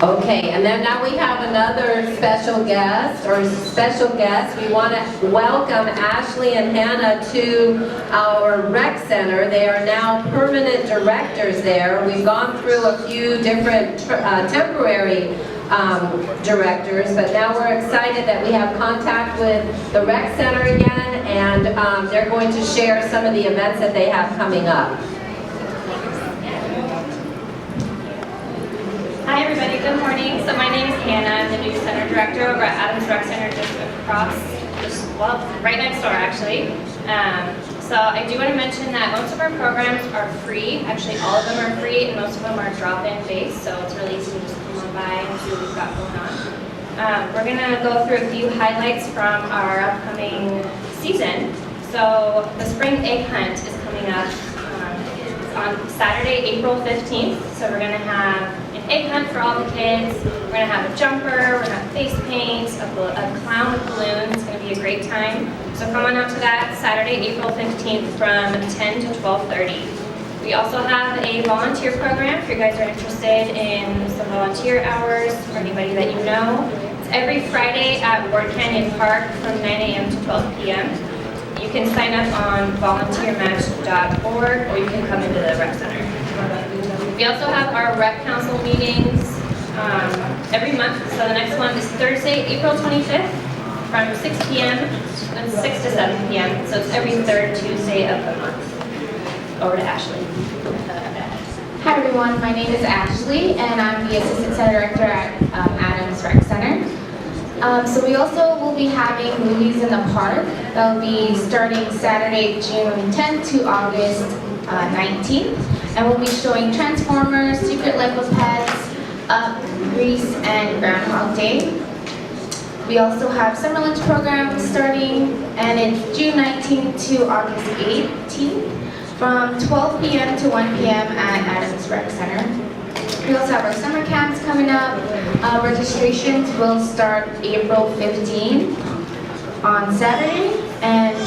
Okay, and then now we have another special guest, We want to welcome Ashley and Hannah to our rec center. They are now permanent directors there. We've gone through a few different temporary directors, but now we're excited that we have contact with the rec center again, and they're going to share some of the events that they have coming up. Hi everybody, good morning. So my name is Hannah. I'm the new center director over at Adams Rec Center, right next door actually. So I do want to mention that most of our programs are free. Actually, all of them are free, and most of them are drop-in based, so it's really easy to just come on by and see what we've got going on. We're going to go through a few highlights from our upcoming season. So the spring egg hunt is coming up on Saturday, April 15th. So we're going to have an egg hunt for all the kids. We're going to have a jumper, we're going to have face paint, a clown with balloons. It's going to be a great time. So come on out to that Saturday, April 15th from 10 to 12:30. We also have a volunteer program if you guys are interested in some volunteer hours or anybody that you know. It's every Friday at Ward Canyon Park from 9 a.m. to 12 p.m. You can sign up on volunteermatch.org or you can come into the rec center. We also have our rec council meetings every month. So the next one is Thursday, April 25th from 6 p.m. and 6 to 7 p.m. So it's every third Tuesday of the month. Over to Ashley. Hi everyone, my name is Ashley and I'm the Assistant Center Director at Adams Rec Center. So we also will be having movies in the park. They'll be starting Saturday, June 10th to August 19th. And we'll be showing Transformers, Secret Life of Pets, Up, Grease, and Groundhog Day. We also have summer lunch programs starting, and it's June 19th to August 18th from 12 p.m. to 1 p.m. at Adams Rec Center. We also have our summer camps coming up. Registrations will start April 15th on Saturday, and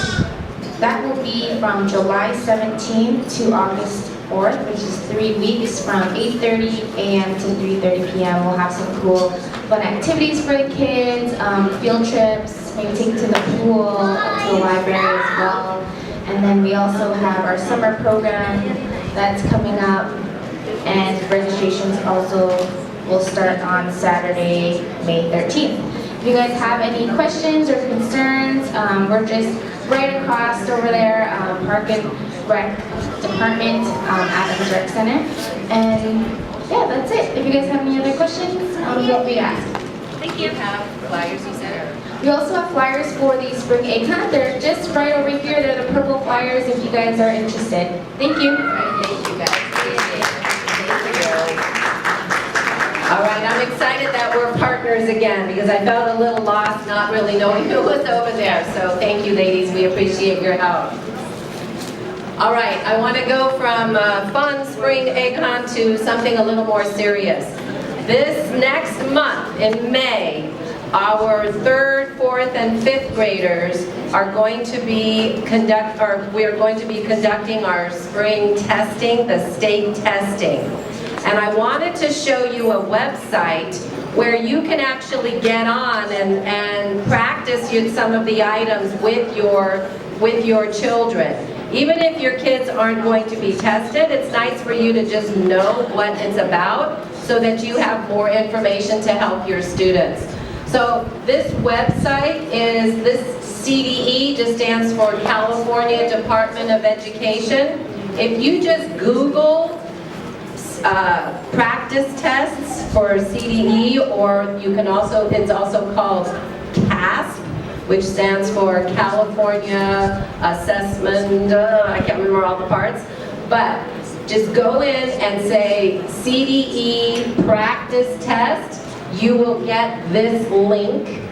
that will be from July 17th to August 4th, which is 3 weeks from 8:30 a.m. to 3:30 p.m. We'll have some cool fun activities for the kids, field trips, maybe take to the pool, up to the library as well. And then we also have our summer program that's coming up, and registrations also will start on Saturday, May 13th. If you guys have any questions or concerns, we're just right across over there, Park and Rec Department, Adams Rec Center. And yeah, that's it. If you guys have any other questions, feel free to ask. Thank you. You have flyers, you said? We also have flyers for the spring egg hunt. They're just right over here. They're the purple flyers if you guys are interested. Thank you. Thank you, guys. Thank you. All right, I'm excited that we're partners again because I felt a little lost not really knowing who was over there. So thank you, ladies. We appreciate your help. All right, I want to go from fun spring egg hunt to something a little more serious. This next month in May, our 3rd, 4th, and 5th graders are going to be we're going to be conducting our spring testing, the state testing. And I wanted to show you a website where you can actually get on and practice some of the items with your children. Even if your kids aren't going to be tested, it's nice for you to just know what it's about so that you have more information to help your students. So this website is, this CDE just stands for California Department of Education. If you just Google practice tests for CDE, or you can also, it's also called CASP, which stands for California Assessment, I can't remember all the parts, but just go in and say CDE practice test. You will get this link.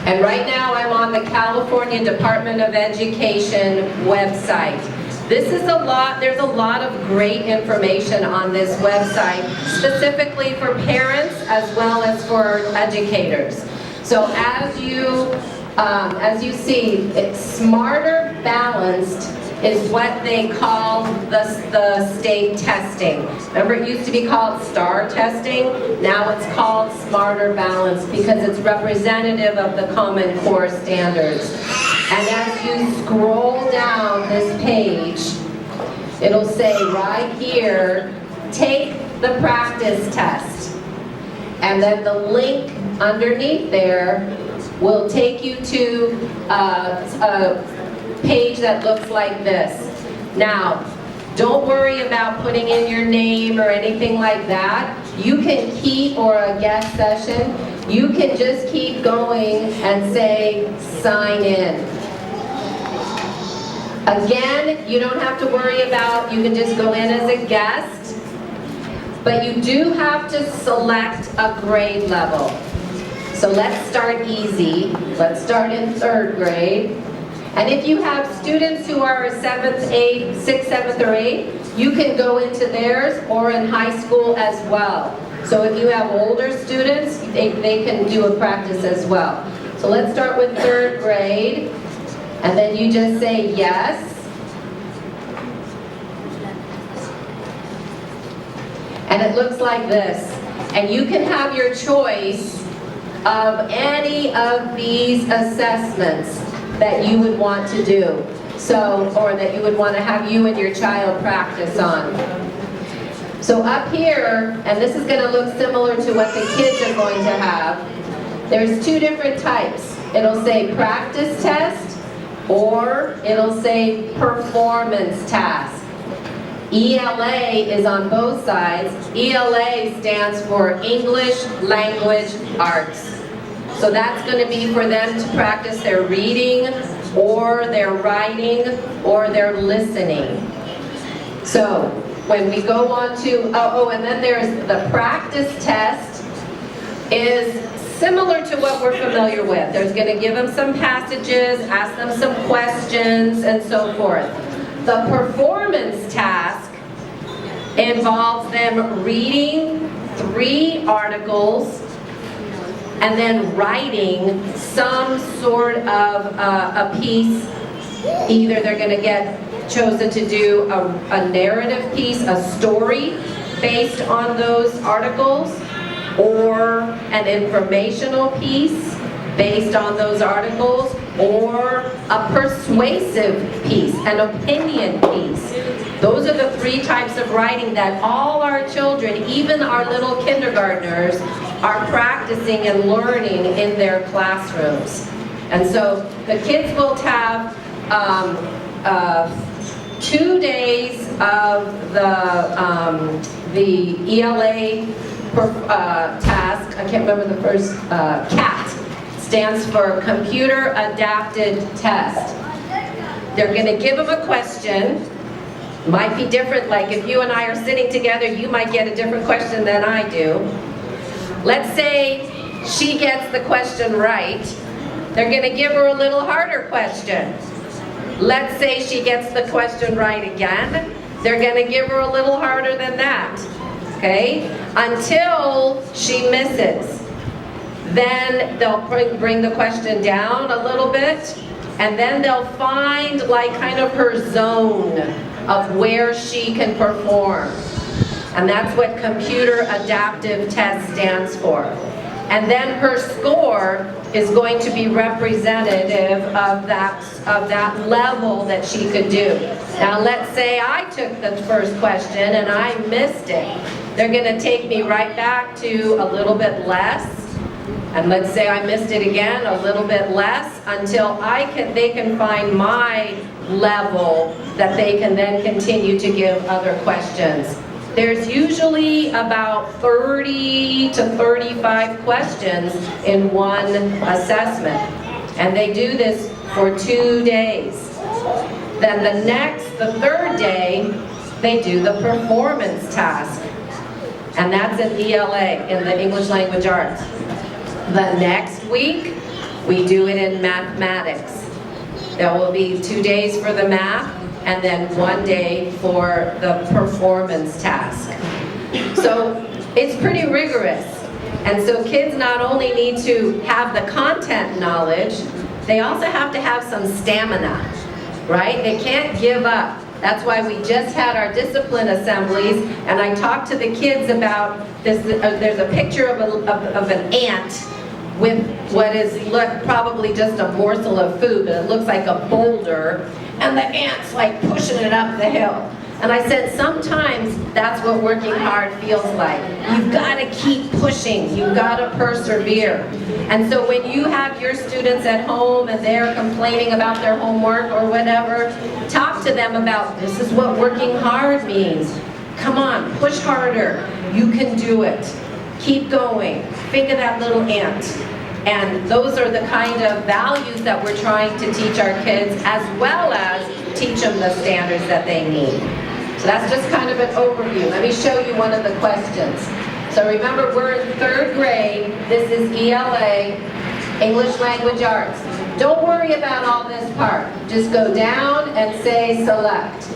And right now I'm on the California Department of Education website. This is there's a lot of great information on this website, specifically for parents as well as for educators. So as you As you see, it's Smarter Balanced is what they call the state testing. Remember, it used to be called STAR testing. Now it's called Smarter Balanced because it's representative of the Common Core standards. And as you scroll down this page, it'll say right here, take the practice test. And then the link underneath there will take you to a page that looks like this. Now, don't worry about putting in your name or anything like that. You can keep, or a guest session, you can just keep going and say, sign in. Again, you don't have to worry about, you can just go in as a guest, but you do have to select a grade level. So let's start easy. Let's start in 3rd grade. And if you have students who are 7th, 8th, 6th, 7th, or 8th, you can go into theirs or in high school as well. So if you have older students, they can do a practice as well. So let's start with 3rd grade. And then you just say yes. And it looks like this. And you can have your choice of any of these assessments that you would want to do. So, or that you would want to have you and your child practice on. So up here, and this is going to look similar to what the kids are going to have, there's 2 different types. It'll say practice test, or it'll say performance task. ELA is on both sides. ELA stands for English Language Arts. So that's going to be for them to practice their reading, or their writing, or their listening. So when we go on to, and then there's the practice test is similar to what we're familiar with. There's going to give them some passages, ask them some questions, and so forth. The performance task involves them reading 3 articles and then writing some sort of a piece. Either they're going to get chosen to do a narrative piece, a story based on those articles, or an informational piece based on those articles, or a persuasive piece, an opinion piece. Those are the 3 types of writing that all our children, even our little kindergartners, are practicing and learning in their classrooms. And so the kids will have 2 days of the ELA task. I can't remember the first, CAT. Stands for Computer Adapted Test. They're going to give them a question. Might be different, like if you and I are sitting together, you might get a different question than I do. Let's say she gets the question right. They're going to give her a little harder question. Let's say she gets the question right again. They're going to give her a little harder than that. Okay? Until she misses. Then they'll bring the question down a little bit, and then they'll find like kind of her zone of where she can perform. And that's what Computer Adaptive Test stands for. And then her score is going to be representative of that level that she could do. Now let's say I took the first question and I missed it. They're going to take me right back to a little bit less. And let's say I missed it again, a little bit less, until they can find my level that they can then continue to give other questions. There's usually about 30 to 35 questions in one assessment. And they do this for 2 days. Then the 3rd day, they do the performance task. And that's in ELA, in the English Language Arts. The next week, we do it in mathematics. There will be 2 days for the math, and then 1 day for the performance task. So it's pretty rigorous. And so kids not only need to have the content knowledge, they also have to have some stamina, right? They can't give up. That's why we just had our discipline assemblies, and I talked to the kids about this. There's a picture of an ant with what is probably just a morsel of food, but it looks like a boulder, and the ant's like pushing it up the hill. And I said, sometimes that's what working hard feels like. You've got to keep pushing. You've got to persevere. And so when you have your students at home and they're complaining about their homework or whatever, talk to them about, this is what working hard means. Come on, push harder. You can do it. Keep going. Think of that little ant. And those are the kind of values that we're trying to teach our kids, as well as teach them the standards that they need. So that's just kind of an overview. Let me show you one of the questions. So remember, we're in 3rd grade. This is ELA, English Language Arts. Don't worry about all this part. Just go down and say select.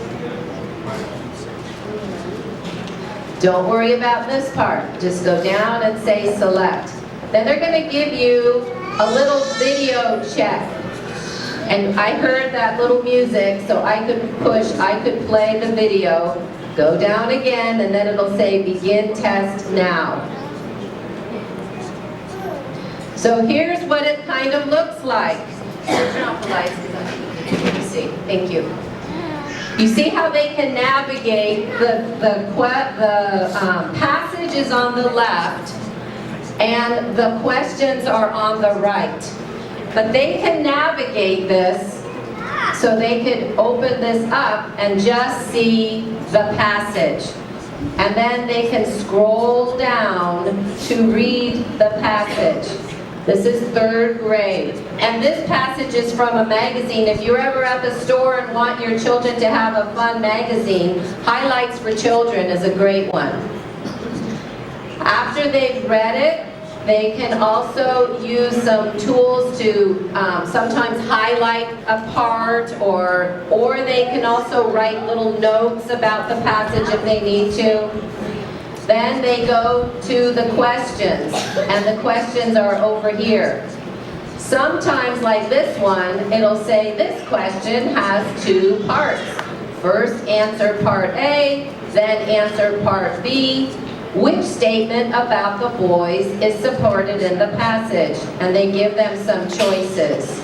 Don't worry about this part. Just go down and say select. Then they're going to give you a little video check. And I heard that little music, so I could play the video, go down again, and then it'll say begin test now. So here's what it kind of looks like. Turn off the lights, let me see. Thank you. You see how they can navigate the passage is on the left, and the questions are on the right. But they can navigate this, so they could open this up and just see the passage. And then they can scroll down to read the passage. This is 3rd grade. And this passage is from a magazine. If you're ever at the store and want your children to have a fun magazine, Highlights for Children is a great one. After they've read it, they can also use some tools to sometimes highlight a part, or they can also write little notes about the passage if they need to. Then they go to the questions, and the questions are over here. Sometimes, like this one, it'll say this question has 2 parts. First answer part A, then answer part B. Which statement about the boys is supported in the passage? And they give them some choices.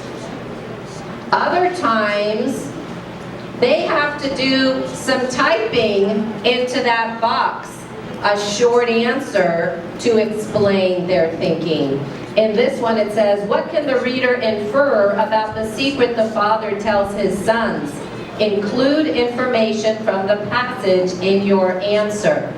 Other times, they have to do some typing into that box, a short answer to explain their thinking. In this one it says, what can the reader infer about the secret the father tells his sons? Include information from the passage in your answer.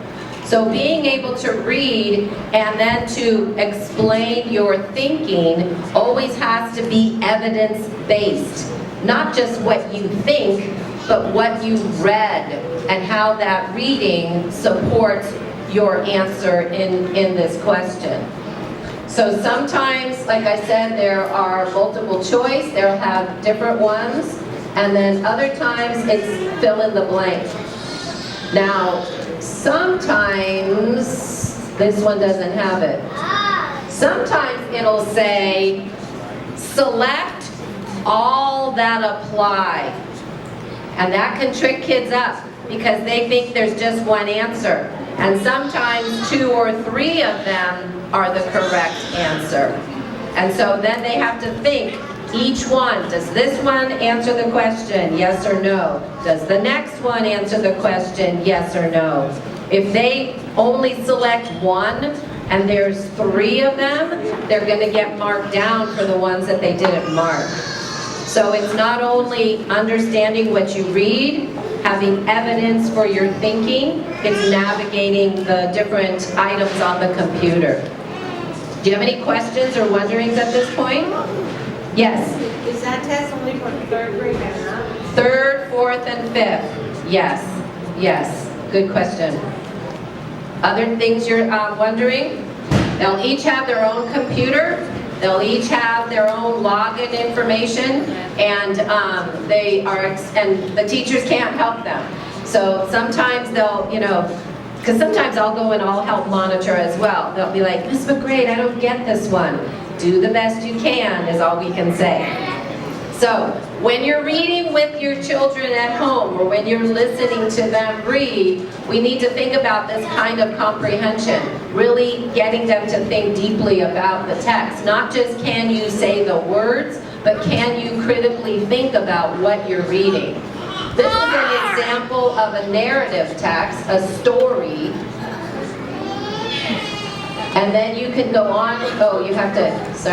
So being able to read and then to explain your thinking always has to be evidence-based. Not just what you think, but what you've read and how that reading supports your answer in this question. So sometimes, like I said, there are multiple choice, they'll have different ones, and then other times it's fill in the blank. Now, sometimes, this one doesn't have it. Sometimes it'll say, select all that apply. And that can trick kids up because they think there's just one answer. And sometimes 2 or 3 of them are the correct answer. And so then they have to think, each one, does this one answer the question, yes or no? Does the next one answer the question, yes or no? If they only select one and there's 3 of them, they're going to get marked down for the ones that they didn't mark. So it's not only understanding what you read, having evidence for your thinking, it's navigating the different items on the computer. Do you have any questions or wonderings at this point? Yes? Is that test only for the 3rd grade and up? 3rd, 4th, and 5th. Yes. Yes. Good question. Other things you're wondering? They'll each have their own computer. They'll each have their own login information, and and the teachers can't help them. So sometimes they'll, because sometimes I'll go and I'll help monitor as well. They'll be like, Ms. McGrade, I don't get this one. Do the best you can is all we can say. So, when you're reading with your children at home, or when you're listening to them read, we need to think about this kind of comprehension, really getting them to think deeply about the text. Not just can you say the words, but can you critically think about what you're reading. This is an example of a narrative text, a story. And then you can go on, oh, you have to answer,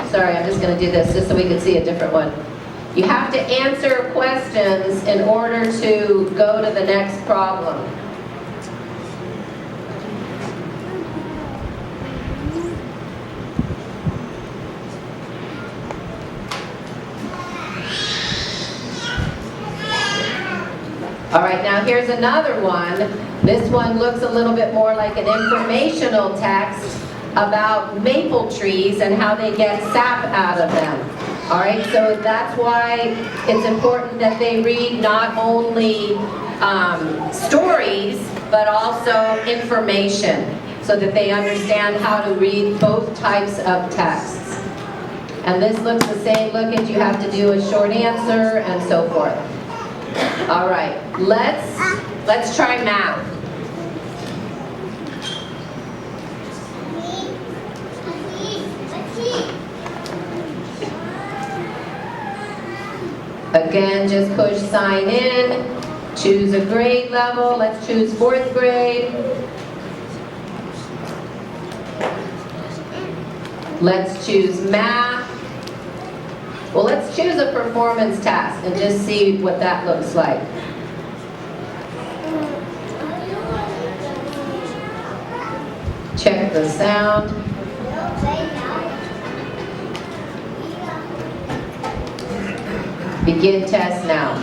sorry, I'm just going to do this just so we can see a different one. You have to answer questions in order to go to the next problem. All right, now here's another one. This one looks a little bit more like an informational text about maple trees and how they get sap out of them. All right, so that's why it's important that they read not only stories, but also information, so that they understand how to read both types of texts. And this looks the same. Look at, you have to do a short answer and so forth. All right, let's try math. Again, just push sign in, choose a grade level. Let's choose 4th grade. Let's choose math. Well, let's choose a performance task and just see what that looks like. Check the sound. Begin test now.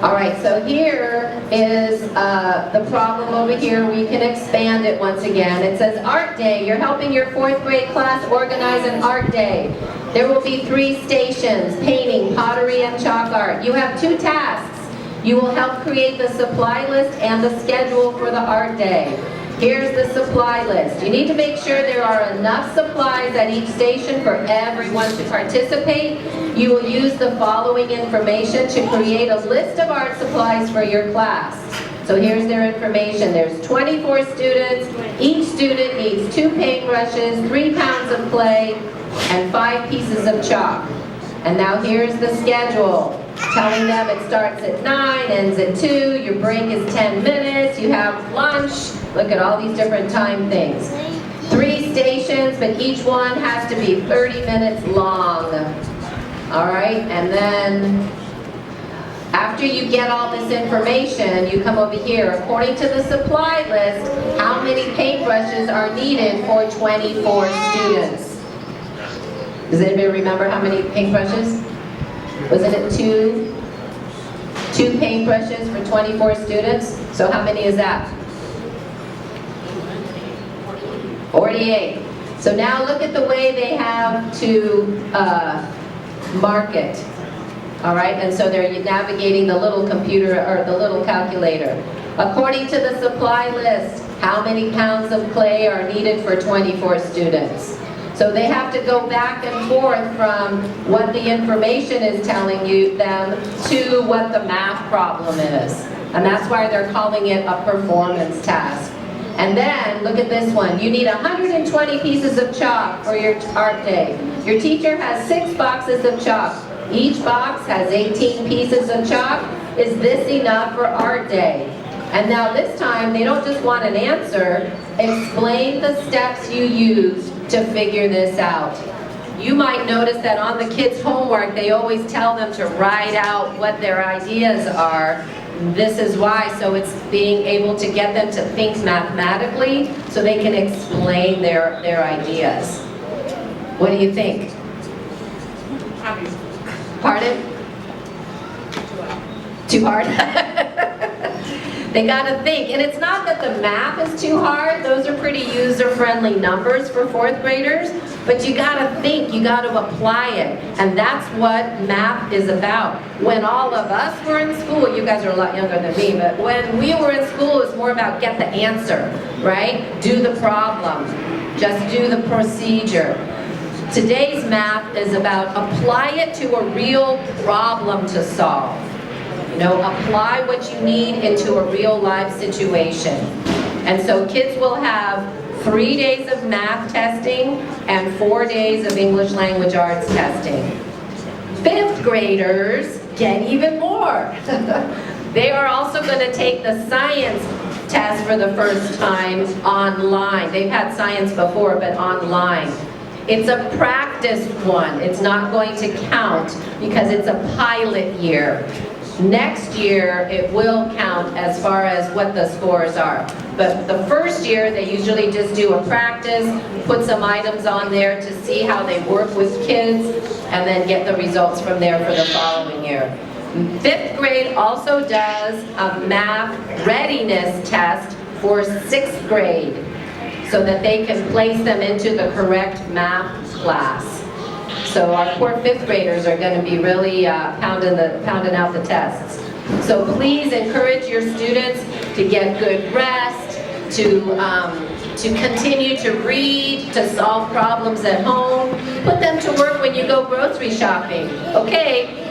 All right, so here is the problem over here. We can expand it once again. It says art day. You're helping your 4th grade class organize an art day. There will be 3 stations: painting, pottery, and chalk art. You have 2 tasks. You will help create the supply list and the schedule for the art day. Here's the supply list. You need to make sure there are enough supplies at each station for everyone to participate. You will use the following information to create a list of art supplies for your class. So here's their information. There's 24 students. Each student needs 2 paintbrushes, 3 pounds of clay, and 5 pieces of chalk. And now here's the schedule, telling them it starts at 9, ends at 2, your break is 10 minutes, you have lunch. Look at all these different time things. 3 stations, but each one has to be 30 minutes long. All right, and then after you get all this information, you come over here. According to the supply list, how many paintbrushes are needed for 24 students? Does anybody remember how many paintbrushes? Wasn't it 2 paintbrushes for 24 students? So how many is that? 48. So now look at the way they have to mark it. All right, and so they're navigating the little computer or the little calculator. According to the supply list, how many pounds of clay are needed for 24 students? So they have to go back and forth from what the information is telling them to what the math problem is. And that's why they're calling it a performance task. And then, look at this one. You need 120 pieces of chalk for your art day. Your teacher has 6 boxes of chalk. Each box has 18 pieces of chalk. Is this enough for art day? And now this time, they don't just want an answer. Explain the steps you used to figure this out. You might notice that on the kids' homework, they always tell them to write out what their ideas are. This is why, so it's being able to get them to think mathematically so they can explain their ideas. What do you think? Pardon? Too hard? They gotta think, and it's not that the math is too hard. Those are pretty user-friendly numbers for 4th graders, but you gotta think, you gotta apply it, and that's what math is about. When all of us were in school, you guys are a lot younger than me, but when we were in school, it was more about get the answer, right? Do the problem, just do the procedure. Today's math is about apply it to a real problem to solve. You know, apply what you need into a real life situation. And so kids will have 3 days of math testing and 4 days of English language arts testing. 5th graders get even more. They are also going to take the science test for the first time online. They've had science before, but online. It's a practice one. It's not going to count because it's a pilot year. Next year, it will count as far as what the scores are. But the first year, they usually just do a practice, put some items on there to see how they work with kids, and then get the results from there for the following year. 5th grade also does a math readiness test for 6th grade so that they can place them into the correct math class. So our poor 5th graders are going to be really pounding out the tests. So please encourage your students to get good rest, to continue to read, to solve problems at home. Put them to work when you go grocery shopping. Okay,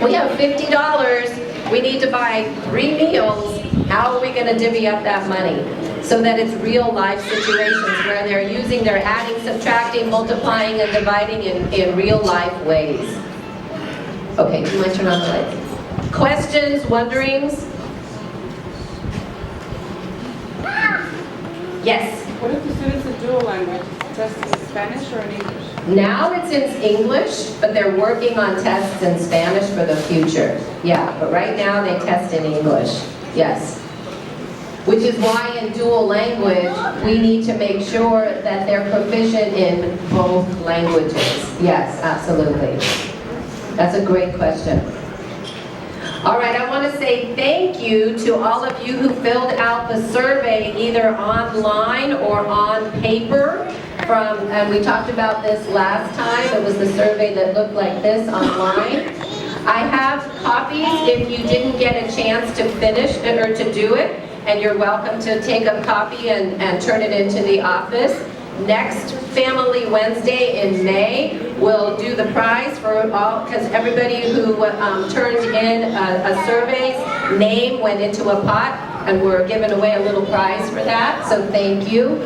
we have $50. We need to buy 3 meals. How are we going to divvy up that money? So that it's real life situations where they're adding, subtracting, multiplying, and dividing in real life ways. Okay, do you mind turn on the lights? Questions, wonderings? Yes? What if the students are dual language, tested in Spanish or in English? Now it's in English, but they're working on tests in Spanish for the future. Yeah, but right now they test in English. Yes. Which is why in dual language, we need to make sure that they're proficient in both languages. Yes, absolutely. That's a great question. All right, I want to say thank you to all of you who filled out the survey either online or on paper. And we talked about this last time. It was the survey that looked like this online. I have copies if you didn't get a chance to finish it or to do it. And you're welcome to take a copy and turn it into the office. Next Family Wednesday in May, we'll do the prize for all, because everybody who turned in a survey's name went into a pot, and we're giving away a little prize for that, so thank you.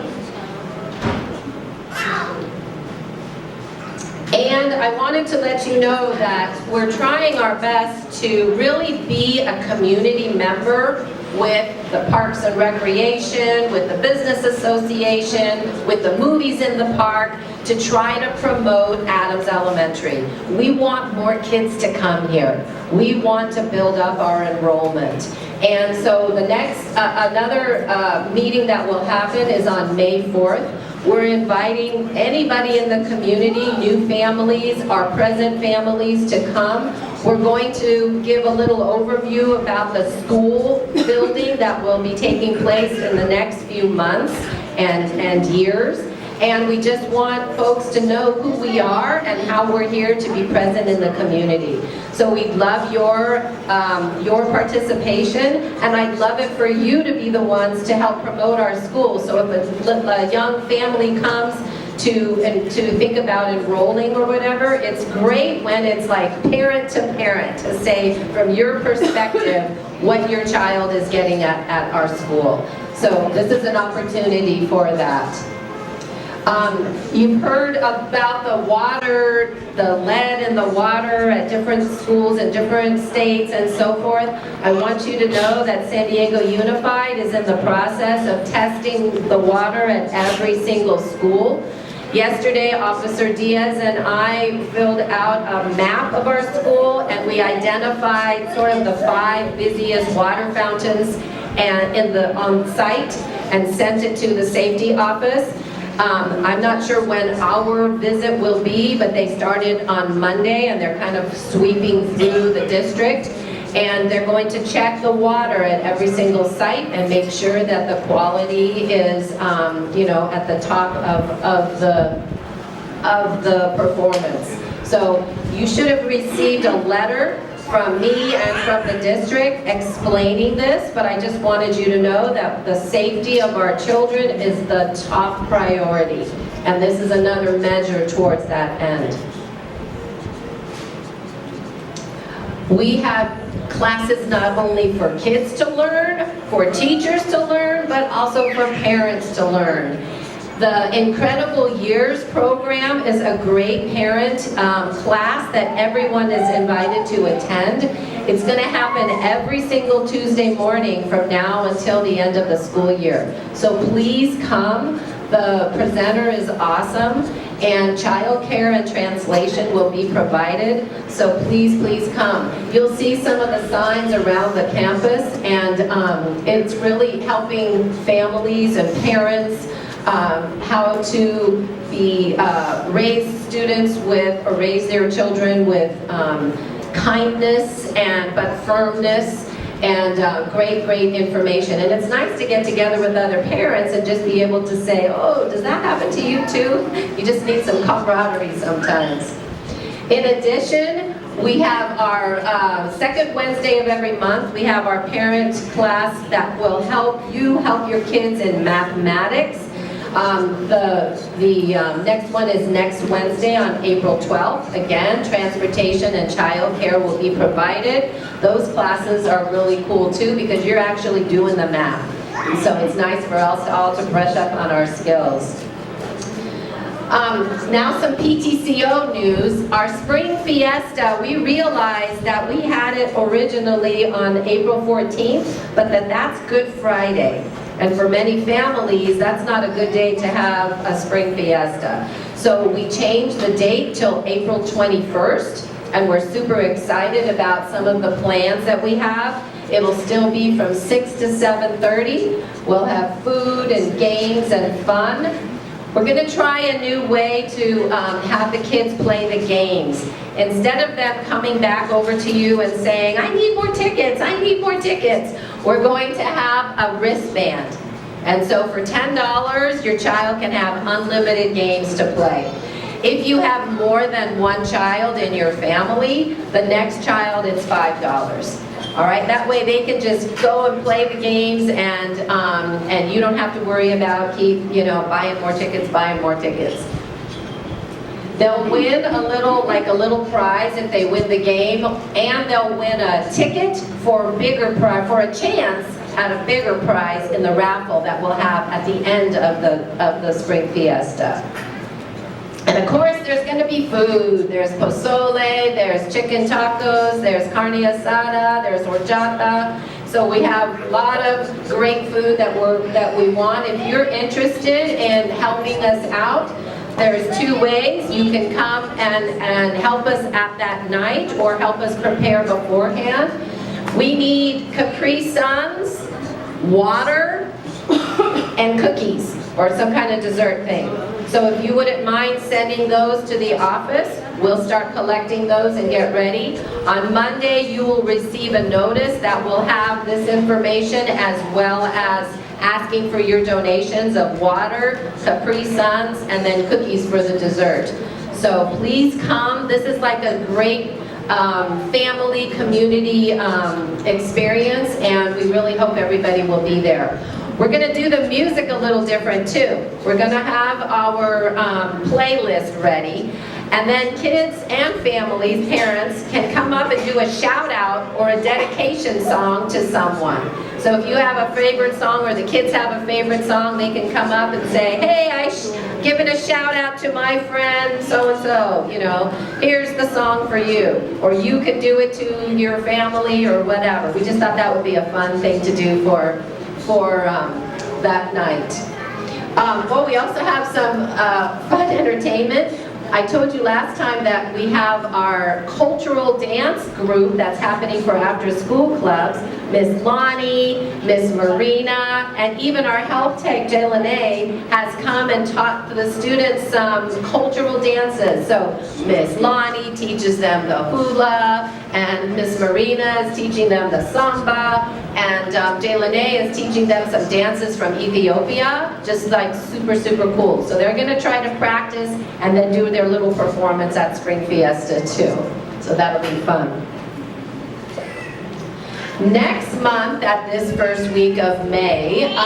And I wanted to let you know that we're trying our best to really be a community member with the Parks and Recreation, with the Business Association, with the movies in the park, to try to promote Adams Elementary. We want more kids to come here. We want to build up our enrollment. And so the next, another meeting that will happen is on May 4th. We're inviting anybody in the community, new families, our present families, to come. We're going to give a little overview about the school building that will be taking place in the next few months and years. And we just want folks to know who we are and how we're here to be present in the community. So we'd love your participation, and I'd love it for you to be the ones to help promote our school. So if a young family comes to think about enrolling or whatever, it's great when it's like parent to parent to say from your perspective what your child is getting at our school. So this is an opportunity for that. You've heard about the water, the lead in the water at different schools in different states and so forth. I want you to know that San Diego Unified is in the process of testing the water at every single school. Yesterday, Officer Diaz and I filled out a map of our school, and we identified sort of the 5 busiest water fountains on site and sent it to the safety office. I'm not sure when our visit will be, but they started on Monday and they're kind of sweeping through the district. And they're going to check the water at every single site and make sure that the quality is, at the top of the performance. So you should have received a letter from me and from the district explaining this, but I just wanted you to know that the safety of our children is the top priority. And this is another measure towards that end. We have classes not only for kids to learn, for teachers to learn, but also for parents to learn. The Incredible Years program is a great parent class that everyone is invited to attend. It's going to happen every single Tuesday morning from now until the end of the school year. So please come. The presenter is awesome, and childcare and translation will be provided. So please, please come. You'll see some of the signs around the campus, and it's really helping families and parents how to raise students with, or raise their children with kindness but firmness, and great information. And it's nice to get together with other parents and just be able to say, oh, does that happen to you too? You just need some camaraderie sometimes. In addition, we have our second Wednesday of every month, we have our parent class that will help you help your kids in mathematics. The next one is next Wednesday on April 12th. Again, transportation and childcare will be provided. Those classes are really cool too because you're actually doing the math. And so it's nice for us all to brush up on our skills. Now some PTCO news. Our spring fiesta, we realized that we had it originally on April 14th, but that's Good Friday. And for many families, that's not a good day to have a spring fiesta. So we changed the date till April 21st, and we're super excited about some of the plans that we have. It'll still be from 6 to 7:30. We'll have food and games and fun. We're going to try a new way to have the kids play the games. Instead of them coming back over to you and saying, I need more tickets, I need more tickets, we're going to have a wristband. And so for $10, your child can have unlimited games to play. If you have more than one child in your family, the next child is $5. All right, that way they can just go and play the games, and you don't have to worry about buying more tickets. They'll win a little prize if they win the game, and they'll win a ticket for a chance at a bigger prize in the raffle that we'll have at the end of the spring fiesta. And of course, there's going to be food. There's pozole, there's chicken tacos, there's carne asada, there's horchata. So we have a lot of great food that we want. If you're interested in helping us out, there's two ways. You can come and help us at that night or help us prepare beforehand. We need Capri Suns, water, and cookies or some kind of dessert thing. So if you wouldn't mind sending those to the office, we'll start collecting those and get ready. On Monday, you will receive a notice that will have this information as well as asking for your donations of water, Capri Suns, and then cookies for the dessert. So please come. This is like a great family, community experience, and we really hope everybody will be there. We're going to do the music a little different too. We're going to have our playlist ready, and then kids and families, parents, can come up and do a shout out or a dedication song to someone. So if you have a favorite song or the kids have a favorite song, they can come up and say, hey, giving a shout out to my friend so-and-so, here's the song for you. Or you could do it to your family or whatever. We just thought that would be a fun thing to do for that night. Well, we also have some fun entertainment. I told you last time that we have our cultural dance group that's happening for after-school clubs. Miss Lonnie, Miss Marina, and even our health tech, Jay Lene, has come and taught the students some cultural dances. So Miss Lonnie teaches them the hula, and Miss Marina is teaching them the samba, and Jay Lene is teaching them some dances from Ethiopia, just like super, super cool. So they're going to try to practice and then do their little performance at Spring Fiesta too. So that'll be fun. Next month, at this first week of May,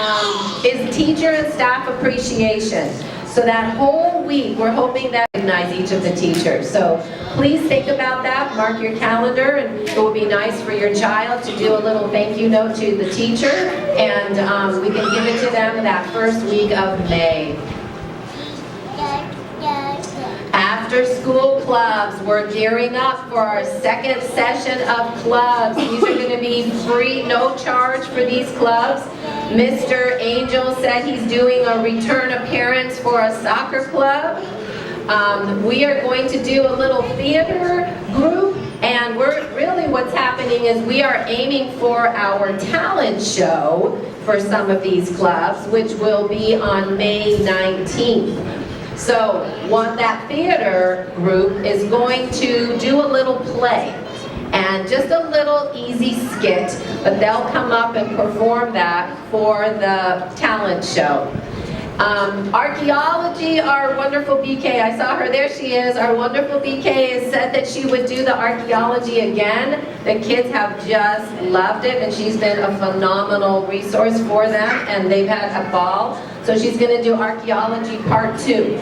is Teacher and Staff Appreciation. So that whole week, we're hoping that recognize each of the teachers. So please think about that, mark your calendar, and it will be nice for your child to do a little thank you note to the teacher, and we can give it to them that first week of May. After school clubs, we're gearing up for our second session of clubs. These are going to be free, no charge for these clubs. Mr. Angel said he's doing a return appearance for a soccer club. We are going to do a little theater group, and what's happening is we are aiming for our talent show for some of these clubs, which will be on May 19th. So that theater group is going to do a little play and just a little easy skit, but they'll come up and perform that for the talent show. Archaeology, our wonderful BK, I saw her, there she is. Our wonderful BK has said that she would do the archaeology again. The kids have just loved it, and she's been a phenomenal resource for them, and they've had a ball. So she's going to do archaeology part 2.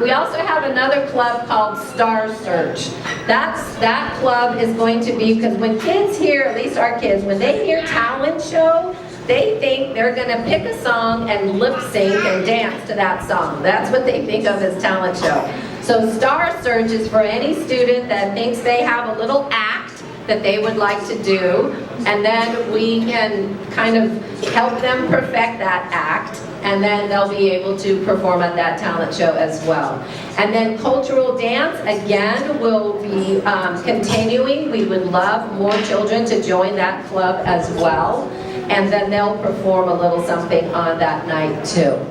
We also have another club called Star Search. That club is going to be, because when kids hear, at least our kids, when they hear talent show, they think they're going to pick a song and lip sync and dance to that song. That's what they think of as talent show. So Star Search is for any student that thinks they have a little act that they would like to do, and then we can kind of help them perfect that act, and then they'll be able to perform at that talent show as well. And then cultural dance, again, will be continuing. We would love more children to join that club as well, and then they'll perform a little something on that night too.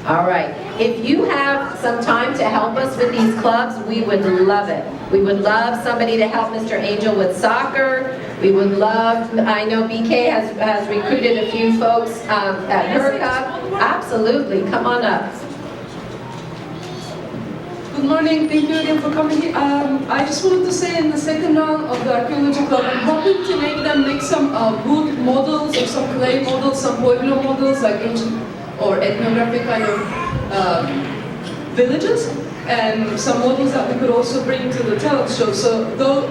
All right, if you have some time to help us with these clubs, we would love it. We would love somebody to help Mr. Angel with soccer. We would love, I know BK has recruited a few folks at her club. Absolutely, come on up. Good morning, thank you again for coming. I just wanted to say in the second round of the archaeology club, I'm hoping to make them make some wood models or some clay models, some Pueblo models, like ancient or ethnographic kind of villages, and some models that we could also bring to the talent show. So though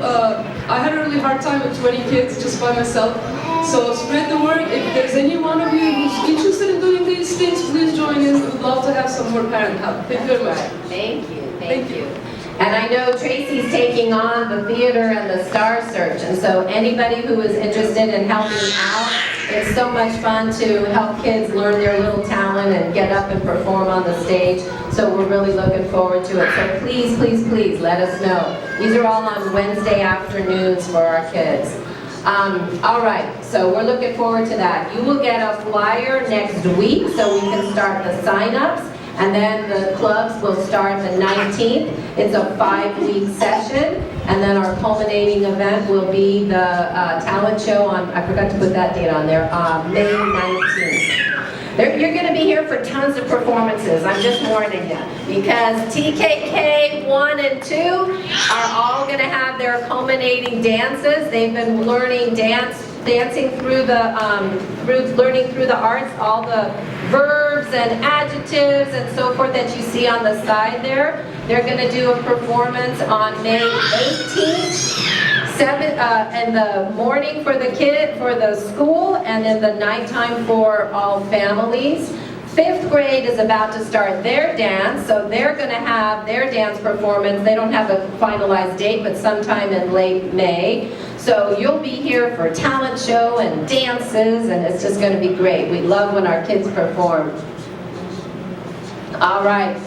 I had a really hard time with 20 kids just by myself, so spread the word. If there's any one of you who's interested in doing these things, please join in. We'd love to have some more parent help. Thank you very much. Thank you. Thank you. And I know Tracy's taking on the theater and the Star Search, and so anybody who is interested in helping out, it's so much fun to help kids learn their little talent and get up and perform on the stage. So we're really looking forward to it. So please, please, please let us know. These are all on Wednesday afternoons for our kids. All right, so we're looking forward to that. You will get a flyer next week so we can start the sign-ups. And then the clubs will start the 19th. It's a 5-week session. And then our culminating event will be the talent show on, I forgot to put that date on there, May 19th. You're going to be here for tons of performances, I'm just warning you. Because TKK 1 and 2 are all going to have their culminating dances. They've been learning dancing through the, learning through the arts, all the verbs and adjectives and so forth that you see on the side there. They're going to do a performance on May 18th, in the morning for the school, and in the nighttime for all families. 5th grade is about to start their dance, so they're going to have their dance performance. They don't have a finalized date, but sometime in late May. So you'll be here for talent show and dances, and it's just going to be great. We love when our kids perform. All right.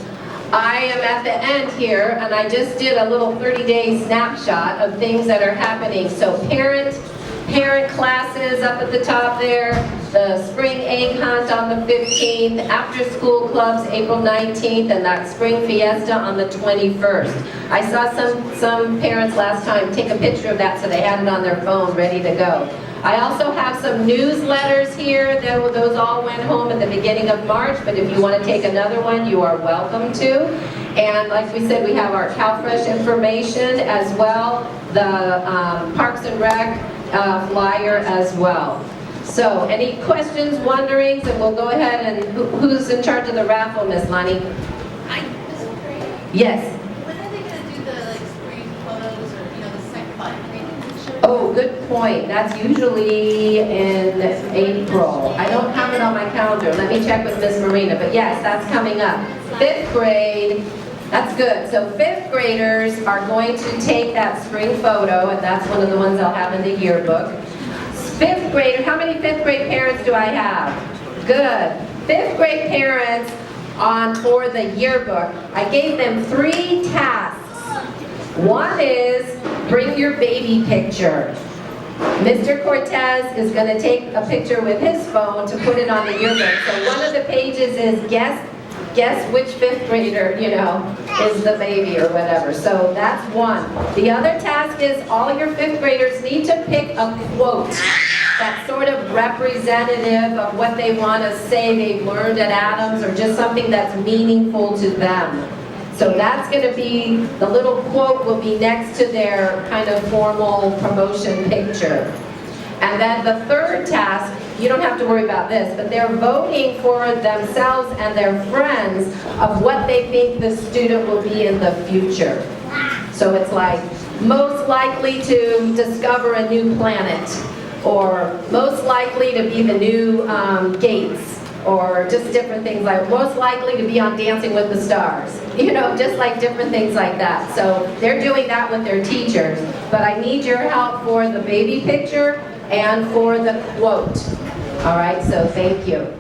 I am at the end here, and I just did a little 30-day snapshot of things that are happening. So parent classes up at the top there, the spring egg hunt on the 15th, after school clubs April 19th, and that spring fiesta on the 21st. I saw some parents last time take a picture of that so they had it on their phone ready to go. I also have some newsletters here. Those all went home at the beginning of March, but if you want to take another one, you are welcome to. And like we said, we have our CalFresh information as well, the Parks and Rec flyer as well. So, any questions, wonderings, and we'll go ahead and, who's in charge of the raffle, Miss Lonnie? Yes. When are they gonna do the like spring photos or, the second picture? Oh, good point. That's usually in April. I don't have it on my calendar. Let me check with Miss Marina, but yes, that's coming up. 5th grade, that's good. So 5th graders are going to take that spring photo, and that's one of the ones I'll have in the yearbook. 5th grader, how many 5th grade parents do I have? Good. 5th grade parents for the yearbook, I gave them 3 tasks. One is bring your baby picture. Mr. Cortez is going to take a picture with his phone to put it on the yearbook. So one of the pages is guess which 5th grader, is the baby or whatever. So that's one. The other task is all your 5th graders need to pick a quote that's sort of representative of what they want to say they've learned at Adams, or just something that's meaningful to them. So that's going to be, the little quote will be next to their kind of formal promotion picture. And then the third task, you don't have to worry about this, but they're voting for themselves and their friends of what they think the student will be in the future. So it's like, most likely to discover a new planet, or most likely to be the new Gates, or just different things like most likely to be on Dancing with the Stars. Just like different things like that. So they're doing that with their teachers. But I need your help for the baby picture and for the quote. All right, so thank you.